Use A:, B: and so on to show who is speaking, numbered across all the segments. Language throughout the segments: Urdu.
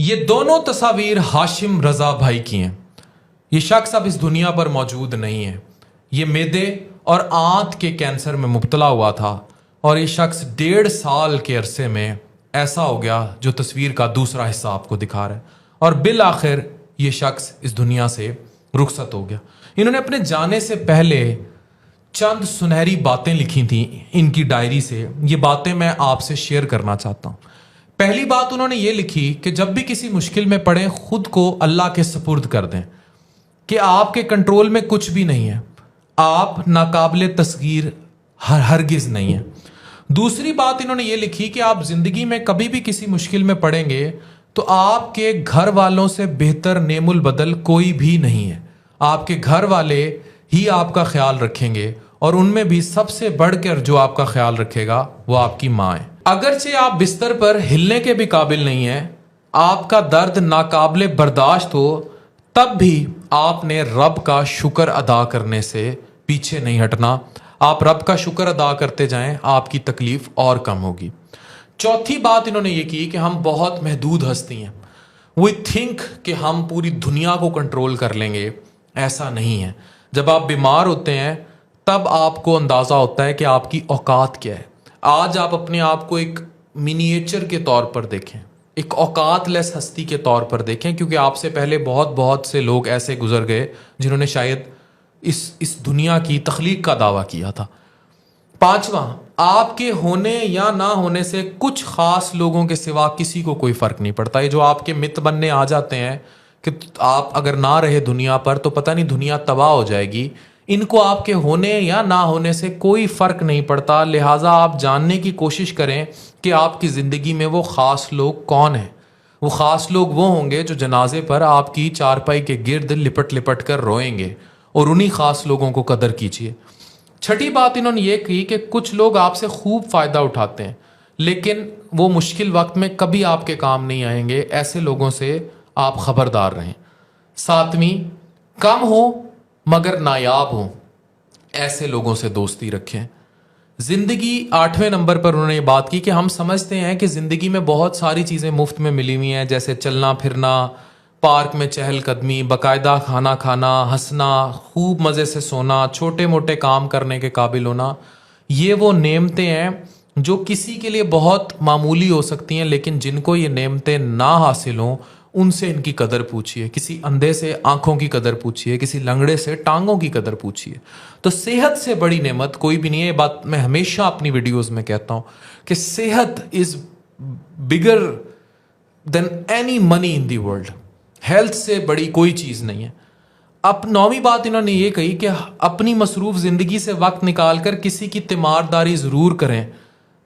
A: یہ دونوں تصاویر ہاشم رضا بھائی کی ہیں۔ یہ شخص اب اس دنیا پر موجود نہیں ہے۔ یہ معدے اور آنت کے کینسر میں مبتلا ہوا تھا اور یہ شخص 1.5 سال کے عرصے میں ایسا ہو گیا جو تصویر کا دوسرا حصہ آپ کو دکھا رہا ہے، اور بالآخر یہ شخص اس دنیا سے رخصت ہو گیا۔ انہوں نے اپنے جانے سے پہلے چند سنہری باتیں لکھی تھیں ان کی ڈائری سے۔ یہ باتیں میں آپ سے شیئر کرنا چاہتا ہوں۔ پہلی بات انہوں نے یہ لکھی کہ جب بھی کسی مشکل میں پڑیں خود کو اللہ کے سپرد کر دیں کہ آپ کے کنٹرول میں کچھ بھی نہیں ہے، آپ ناقابل تصغیر ہرگز نہیں ہیں۔ دوسری بات انہوں نے یہ لکھی کہ آپ زندگی میں کبھی بھی کسی مشکل میں پڑیں گے تو آپ کے گھر والوں سے بہتر نعم البدل کوئی بھی نہیں ہے۔ آپ کے گھر والے ہی آپ کا خیال رکھیں گے، اور ان میں بھی سب سے بڑھ کر جو آپ کا خیال رکھے گا وہ آپ کی ماں ہے۔ اگرچہ آپ بستر پر ہلنے کے بھی قابل نہیں ہیں، آپ کا درد ناقابل برداشت ہو، تب بھی آپ نے رب کا شکر ادا کرنے سے پیچھے نہیں ہٹنا۔ آپ رب کا شکر ادا کرتے جائیں، آپ کی تکلیف اور کم ہوگی۔ چوتھی بات انہوں نے یہ کی کہ ہم بہت محدود ہستی ہیں۔ وی تھنک کہ ہم پوری دنیا کو کنٹرول کر لیں گے، ایسا نہیں ہے۔ جب آپ بیمار ہوتے ہیں تب آپ کو اندازہ ہوتا ہے کہ آپ کی اوقات کیا ہے۔ آج آپ اپنے آپ کو ایک منیچر کے طور پر دیکھیں، ایک اوقات لیس ہستی کے طور پر دیکھیں، کیونکہ آپ سے پہلے بہت سے لوگ ایسے گزر گئے جنہوں نے شاید اس دنیا کی تخلیق کا دعویٰ کیا تھا۔ پانچواں، آپ کے ہونے یا نہ ہونے سے کچھ خاص لوگوں کے سوا کسی کو کوئی فرق نہیں پڑتا۔ یہ جو آپ کے مت بننے آ جاتے ہیں کہ آپ اگر نہ رہے دنیا پر تو پتہ نہیں دنیا تباہ ہو جائے گی، ان کو آپ کے ہونے یا نہ ہونے سے کوئی فرق نہیں پڑتا۔ لہٰذا آپ جاننے کی کوشش کریں کہ آپ کی زندگی میں وہ خاص لوگ کون ہیں۔ وہ خاص لوگ وہ ہوں گے جو جنازے پر آپ کی چارپائی کے گرد لپٹ لپٹ کر روئیں گے، اور انہی خاص لوگوں کو قدر کیجیے۔ چھٹی بات انہوں نے یہ کی کہ کچھ لوگ آپ سے خوب فائدہ اٹھاتے ہیں لیکن وہ مشکل وقت میں کبھی آپ کے کام نہیں آئیں گے، ایسے لوگوں سے آپ خبردار رہیں۔ ساتویں، کم ہو مگر نایاب ہو، ایسے لوگوں سے دوستی رکھیں۔ زندگی، 8ویں نمبر پر انہوں نے یہ بات کی کہ ہم سمجھتے ہیں کہ زندگی میں بہت ساری چیزیں مفت میں ملی ہوئی ہیں، جیسے چلنا پھرنا، پارک میں چہل قدمی، باقاعدہ کھانا کھانا، ہنسنا، خوب مزے سے سونا، چھوٹے موٹے کام کرنے کے قابل ہونا۔ یہ وہ نعمتیں ہیں جو کسی کے لیے بہت معمولی ہو سکتی ہیں، لیکن جن کو یہ نعمتیں نہ حاصل ہوں ان سے ان کی قدر پوچھیے۔ کسی اندھے سے آنکھوں کی قدر پوچھیے، کسی لنگڑے سے ٹانگوں کی قدر پوچھیے۔ تو صحت سے بڑی نعمت کوئی بھی نہیں ہے۔ یہ بات میں ہمیشہ اپنی ویڈیوز میں کہتا ہوں کہ صحت is bigger than any money in the world. Health سے بڑی کوئی چیز نہیں ہے۔ اب 9ویں بات انہوں نے یہ کہی کہ اپنی مصروف زندگی سے وقت نکال کر کسی کی تیمارداری ضرور کریں۔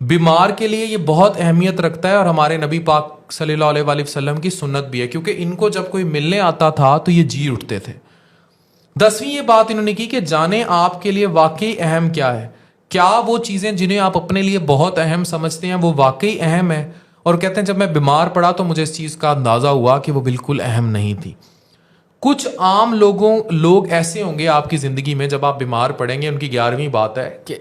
A: بیمار کے لیے یہ بہت اہمیت رکھتا ہے، اور ہمارے نبی پاک صلی اللہ علیہ وآلہ وسلم کی سنت بھی ہے، کیونکہ ان کو جب کوئی ملنے آتا تھا تو یہ جی اٹھتے تھے۔ 10ویں یہ بات انہوں نے کی کہ جانیں آپ کے لیے واقعی اہم کیا ہے۔ کیا وہ چیزیں جنہیں آپ اپنے لیے بہت اہم سمجھتے ہیں وہ واقعی اہم ہے؟ اور کہتے ہیں جب میں بیمار پڑا تو مجھے اس چیز کا اندازہ ہوا کہ وہ بالکل اہم نہیں تھی۔ کچھ عام لوگ ایسے ہوں گے آپ کی زندگی میں، جب آپ بیمار پڑیں گے، ان کی 11ویں بات ہے کہ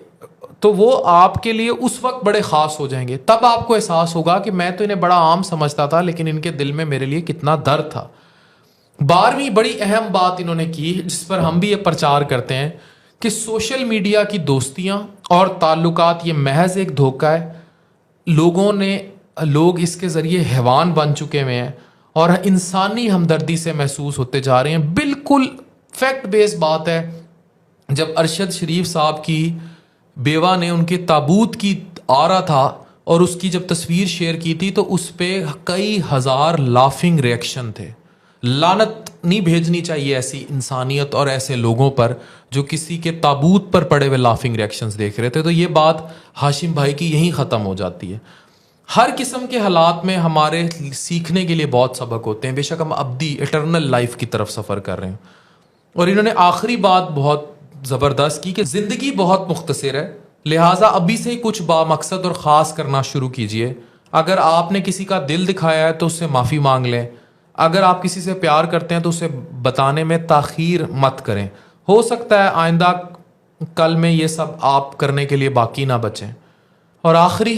A: تو وہ آپ کے لیے اس وقت بڑے خاص ہو جائیں گے۔ تب آپ کو احساس ہوگا کہ میں تو انہیں بڑا عام سمجھتا تھا لیکن ان کے دل میں میرے لیے کتنا درد تھا۔ 12ویں بڑی اہم بات انہوں نے کی، جس پر ہم بھی یہ پرچار کرتے ہیں، کہ سوشل میڈیا کی دوستیاں اور تعلقات یہ محض ایک دھوکہ ہے۔ لوگ اس کے ذریعے حیوان بن چکے ہوئے ہیں اور انسانی ہمدردی سے محسوس ہوتے جا رہے ہیں۔ بالکل فیکٹ بیس بات ہے۔ جب ارشد شریف صاحب کی بیوہ نے ان کے تابوت کی آ رہا تھا اور اس کی جب تصویر شیئر کی تھی تو اس پہ کئی ہزار لافنگ ریئیکشن تھے۔ لعنت نہیں بھیجنی چاہیے ایسی انسانیت اور ایسے لوگوں پر جو کسی کے تابوت پر پڑے ہوئے لافنگ ریئیکشنز دیکھ رہے تھے۔ تو یہ بات ہاشم بھائی کی یہیں ختم ہو جاتی ہے۔ ہر قسم کے حالات میں ہمارے سیکھنے کے لیے بہت سبق ہوتے ہیں، بے شک ہم ابدی ایٹرنل لائف کی طرف سفر کر رہے ہیں۔ اور انہوں نے آخری بات بہت زبردست کی کہ زندگی بہت مختصر ہے، لہٰذا ابھی سے ہی کچھ بامقصد اور خاص کرنا شروع کیجئے۔ اگر آپ نے کسی کا دل دکھایا ہے تو اس سے معافی مانگ لیں۔ اگر آپ کسی سے پیار کرتے ہیں تو اسے بتانے میں تاخیر مت کریں۔ ہو سکتا ہے آئندہ کل میں یہ سب آپ کرنے کے لیے باقی نہ بچیں۔ اور آخری